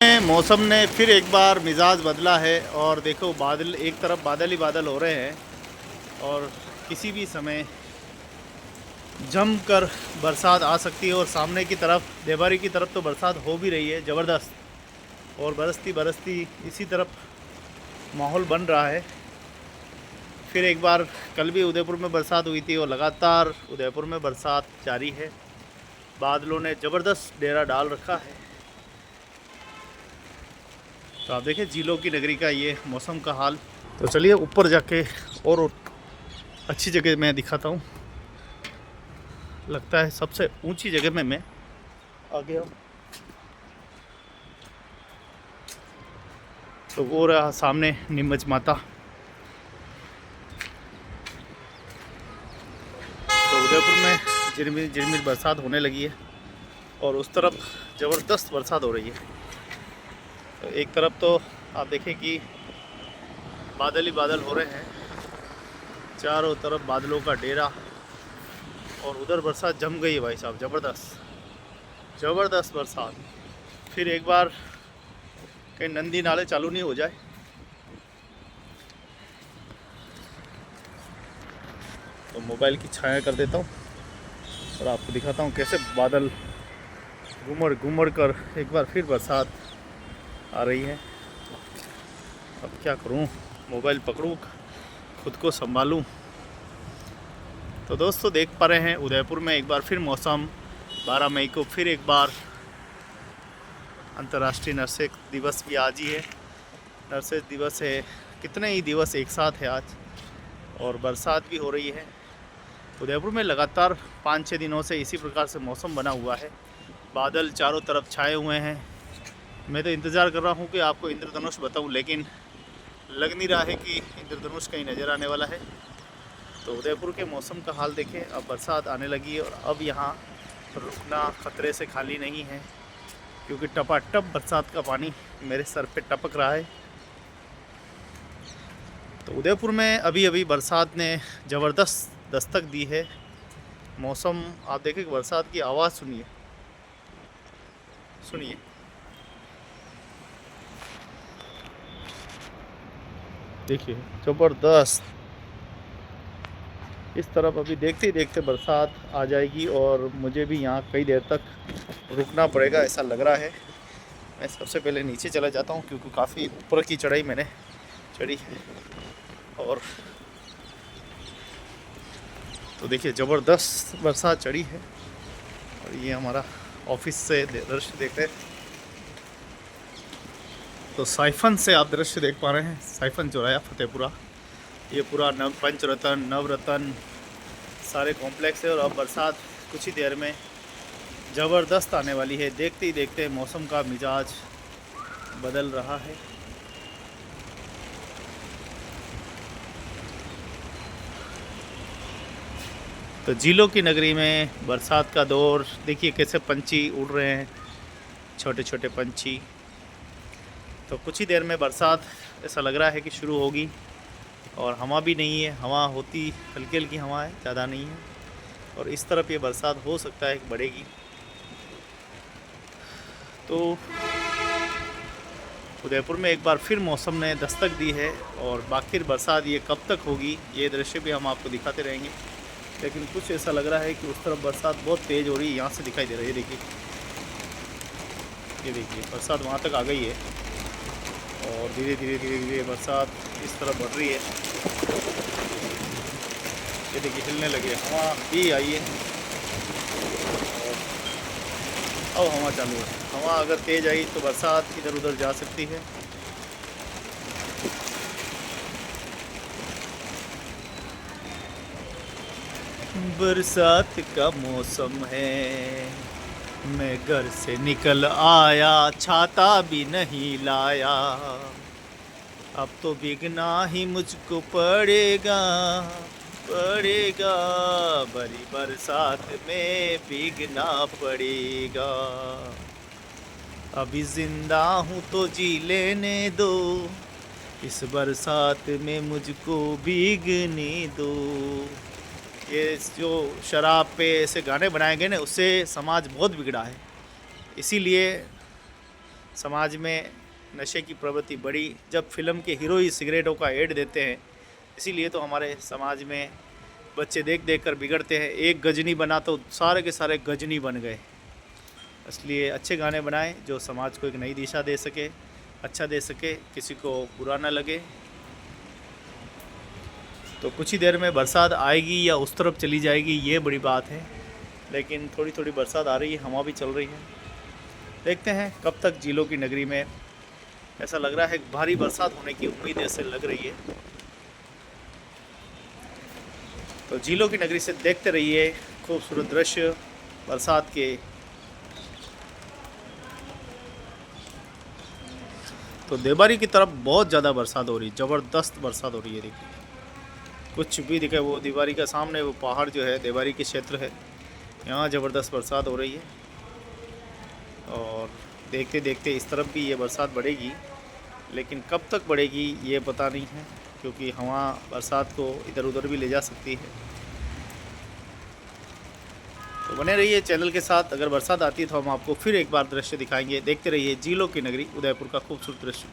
मौसम ने फिर एक बार मिजाज बदला है और देखो बादल, एक तरफ बादल ही बादल हो रहे हैं और किसी भी समय जमकर बरसात आ सकती है। और सामने की तरफ देवारी की तरफ तो बरसात हो भी रही है ज़बरदस्त, और बरसती बरसती इसी तरफ माहौल बन रहा है। फिर एक बार कल भी उदयपुर में बरसात हुई थी और लगातार उदयपुर में बरसात जारी है। बादलों ने ज़बरदस्त डेरा डाल रखा है। तो आप देखें झीलों की नगरी का ये मौसम का हाल। तो चलिए ऊपर जाके और अच्छी जगह मैं दिखाता हूँ। लगता है सबसे ऊंची जगह में मैं आ गया हूँ। तो वो रहा सामने नीमच माता। तो उदयपुर में झिरमिर झिरमिर बरसात होने लगी है और उस तरफ ज़बरदस्त बरसात हो रही है। तो एक तरफ तो आप देखें कि बादल ही बादल हो रहे हैं, चारों तरफ बादलों का डेरा, और उधर बरसात जम गई है भाई साहब, ज़बरदस्त ज़बरदस्त बरसात। फिर एक बार कहीं नंदी नाले चालू नहीं हो जाए। तो मोबाइल की छाया कर देता हूँ और आपको दिखाता हूँ कैसे बादल घूमड़ घूमड़ कर एक बार फिर बरसात आ रही है। अब क्या करूँ, मोबाइल पकड़ूँ, खुद को संभालूँ। तो दोस्तों देख पा रहे हैं उदयपुर में एक बार फिर मौसम, 12 मई को फिर एक बार अंतर्राष्ट्रीय नर्सेज दिवस भी आज ही है। नर्सेज दिवस है, कितने ही दिवस एक साथ है आज, और बरसात भी हो रही है। उदयपुर में लगातार 5-6 दिनों से इसी प्रकार से मौसम बना हुआ है, बादल चारों तरफ छाए हुए हैं। मैं तो इंतज़ार कर रहा हूँ कि आपको इंद्रधनुष बताऊँ, लेकिन लग नहीं रहा है कि इंद्रधनुष कहीं नज़र आने वाला है। तो उदयपुर के मौसम का हाल देखें, अब बरसात आने लगी है और अब यहाँ रुकना ख़तरे से खाली नहीं है, क्योंकि टपाटप बरसात का पानी मेरे सर पे टपक रहा है। तो उदयपुर में अभी अभी बरसात ने ज़बरदस्त दस्तक दी है। मौसम आप देखें कि बरसात की आवाज़ सुनिए, सुनिए। देखिए ज़बरदस्त। इस तरफ अभी देखते ही देखते बरसात आ जाएगी और मुझे भी यहाँ कई देर तक रुकना पड़ेगा ऐसा लग रहा है। मैं सबसे पहले नीचे चला जाता हूँ, क्योंकि काफ़ी ऊपर की चढ़ाई मैंने चढ़ी है। और तो देखिए ज़बरदस्त बरसात चढ़ी है और ये हमारा ऑफिस से दृश्य देख रहे हैं। तो साइफन से आप दृश्य देख पा रहे हैं, साइफन चौराया फतेहपुरा, ये पूरा पंचरत्न नवरत्न सारे कॉम्प्लेक्स है। और अब बरसात कुछ ही देर में ज़बरदस्त आने वाली है। देखते ही देखते मौसम का मिजाज बदल रहा है। तो झीलों की नगरी में बरसात का दौर देखिए, कैसे पंछी उड़ रहे हैं, छोटे छोटे पंछी। तो कुछ ही देर में बरसात ऐसा लग रहा है कि शुरू होगी, और हवा भी नहीं है, हवा होती हल्की हल्की हवा है, ज़्यादा नहीं है। और इस तरफ ये बरसात हो सकता है कि बढ़ेगी। तो उदयपुर में एक बार फिर मौसम ने दस्तक दी है, और बाकी बरसात ये कब तक होगी ये दृश्य भी हम आपको दिखाते रहेंगे। लेकिन कुछ ऐसा लग रहा है कि उस तरफ बरसात बहुत तेज़ हो रही है, यहाँ से दिखाई दे रही है। देखिए, ये देखिए बरसात वहाँ तक आ गई है और धीरे धीरे धीरे धीरे बरसात इस तरफ बढ़ रही है। ये देखिए हिलने लगे, हवा भी आई है और अब हवा चालू है। हवा अगर तेज़ आई तो बरसात इधर उधर जा सकती है। बरसात का मौसम है, मैं घर से निकल आया, छाता भी नहीं लाया, अब तो भीगना ही मुझको पड़ेगा, पड़ेगा, बड़ी बरसात में भीगना पड़ेगा। अभी जिंदा हूँ तो जी लेने दो, इस बरसात में मुझको भीगने दो। ये जो शराब पे ऐसे गाने बनाए गए ना, उससे समाज बहुत बिगड़ा है। इसीलिए समाज में नशे की प्रवृत्ति बढ़ी जब फिल्म के हीरो ही सिगरेटों का ऐड देते हैं। इसीलिए तो हमारे समाज में बच्चे देख देख कर बिगड़ते हैं। एक गजनी बना तो सारे के सारे गजनी बन गए। इसलिए अच्छे गाने बनाएं जो समाज को एक नई दिशा दे सके, अच्छा दे सके, किसी को बुरा ना लगे। तो कुछ ही देर में बरसात आएगी या उस तरफ चली जाएगी ये बड़ी बात है, लेकिन थोड़ी थोड़ी बरसात आ रही है, हवा भी चल रही है। देखते हैं कब तक झीलों की नगरी में। ऐसा लग रहा है भारी बरसात होने की उम्मीद ऐसे लग रही है। तो झीलों की नगरी से देखते रहिए खूबसूरत दृश्य बरसात के। तो देबारी की तरफ बहुत ज़्यादा बरसात हो रही है, ज़बरदस्त बरसात हो रही है। देखिए कुछ भी दिखे, वो देबारी का सामने वो पहाड़ जो है देबारी के क्षेत्र है, यहाँ ज़बरदस्त बरसात हो रही है। और देखते देखते इस तरफ भी ये बरसात बढ़ेगी, लेकिन कब तक बढ़ेगी ये पता नहीं है, क्योंकि हवा बरसात को इधर उधर भी ले जा सकती है। तो बने रहिए चैनल के साथ। अगर बरसात आती है तो हम आपको फिर एक बार दृश्य दिखाएंगे। देखते रहिए झीलों की नगरी उदयपुर का खूबसूरत दृश्य।